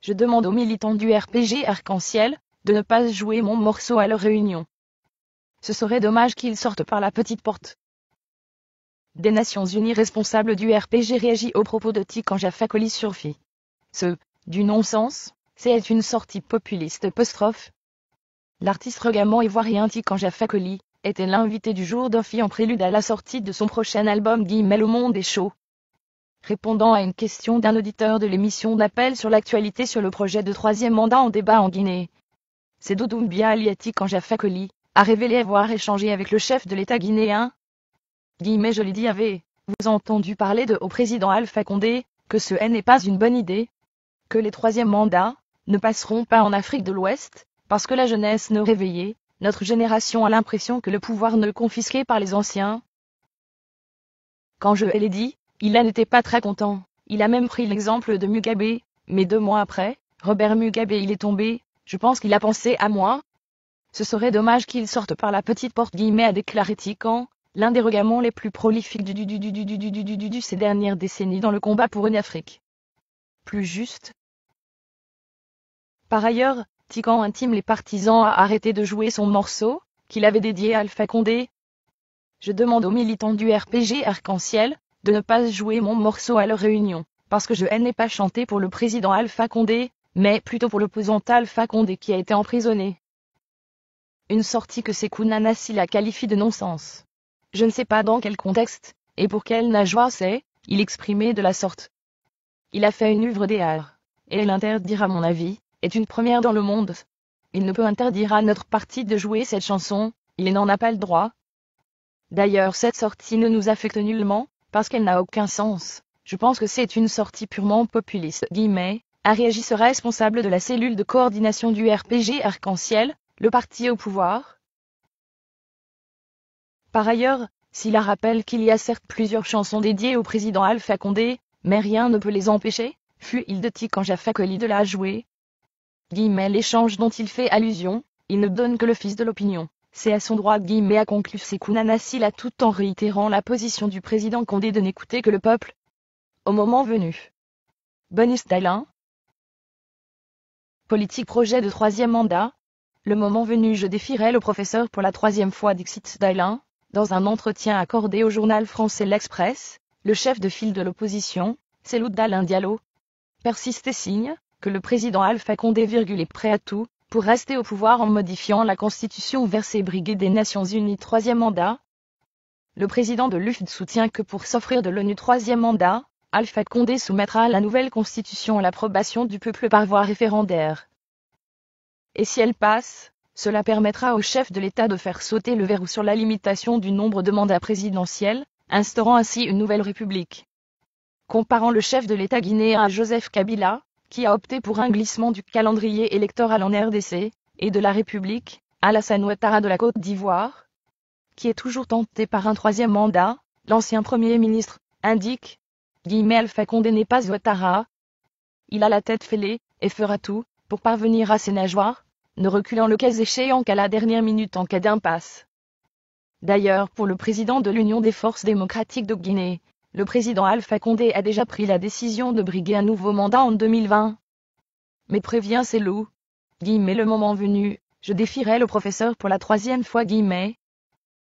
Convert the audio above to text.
Je demande aux militants du RPG Arc-en-Ciel de ne pas jouer mon morceau à leur réunion. Ce serait dommage qu'ils sortent par la petite porte. Des Nations Unies responsable du RPG réagit aux propos de Tiken Fakoly sur FI. Du non-sens, c'est une sortie populiste apostrophe. L'artiste reggaeman ivoirien Tiken Fakoly était l'invité du jour d'Ofi en prélude à la sortie de son prochain album Le Monde est chaud. Répondant à une question d'un auditeur de l'émission d'appel sur l'actualité sur le projet de troisième mandat en débat en Guinée, Sédou Doumbia alias Tiken Fakoly a révélé avoir échangé avec le chef de l'État guinéen. Je lui dis avez-vous entendu parler au président Alpha Condé, que ce n'est pas une bonne idée, que les troisièmes mandats ne passeront pas en Afrique de l'Ouest, parce que la jeunesse ne réveillée, notre génération a l'impression que le pouvoir ne confisqué par les anciens. Quand je l'ai dit, il n'était pas très content, il a même pris l'exemple de Mugabe, mais 2 mois après, Robert Mugabe il est tombé, je pense qu'il a pensé à moi. Ce serait dommage qu'il sorte par la petite porte a déclaré Tiken, l'un des reggaemans les plus prolifiques ces dernières décennies dans le combat pour une Afrique plus juste. Par ailleurs, Tiken intime les partisans à arrêter de jouer son morceau, qu'il avait dédié à Alpha Condé. Je demande aux militants du RPG Arc-en-Ciel de ne pas jouer mon morceau à leur réunion, parce que je n'ai pas chanté pour le président Alpha Condé, mais plutôt pour l'opposant Alpha Condé qui a été emprisonné. Une sortie que Sékou Nana Sylla qualifie de non-sens. Je ne sais pas dans quel contexte, et pour quelle nageoire il exprimait de la sorte. Il a fait une œuvre d'art, et l'interdire à mon avis, est une première dans le monde. Il ne peut interdire à notre parti de jouer cette chanson, il n'en a pas le droit. D'ailleurs cette sortie ne nous affecte nullement, parce qu'elle n'a aucun sens. Je pense que c'est une sortie purement populiste. A réagi ce responsable de la cellule de coordination du RPG Arc-en-Ciel, le parti au pouvoir. Par ailleurs, Sylla rappelle qu'il y a certes plusieurs chansons dédiées au président Alpha Condé, mais rien ne peut les empêcher, fut-il de Tiken Fakoly de la jouer. L'échange dont il fait allusion, il ne donne que le fils de l'opinion. C'est à son droit a conclu Sékou Nana Sylla tout en réitérant la position du président Condé de n'écouter que le peuple. Au moment venu. Bonus Dalin. Politique projet de troisième mandat. Le moment venu je défierai le professeur pour la 3e fois Dixit Dalin. Dans un entretien accordé au journal français L'Express, le chef de file de l'opposition, Cellou Dalein Diallo, persiste et signe que le président Alpha Condé est prêt à tout pour rester au pouvoir en modifiant la constitution vers ses brigues des Nations Unies 3e mandat. Le président de l'UFD soutient que pour s'offrir de l'ONU 3e mandat, Alpha Condé soumettra la nouvelle constitution à l'approbation du peuple par voie référendaire. Et si elle passe, cela permettra au chef de l'État de faire sauter le verrou sur la limitation du nombre de mandats présidentiels, instaurant ainsi une nouvelle république. Comparant le chef de l'État guinéen à Joseph Kabila, qui a opté pour un glissement du calendrier électoral en RDC, et de la République, Alassane Ouattara de la Côte d'Ivoire, qui est toujours tenté par un 3e mandat, l'ancien Premier ministre, indique, Alpha Condé n'est pas Ouattara. Il a la tête fêlée, et fera tout, pour parvenir à ses nageoires, ne reculant le cas échéant qu'à la dernière minute en cas d'impasse. D'ailleurs pour le président de l'Union des forces démocratiques de Guinée, le président Alpha Condé a déjà pris la décision de briguer un nouveau mandat en 2020. Mais prévient Cellou, le moment venu, je défierai le professeur pour la 3e fois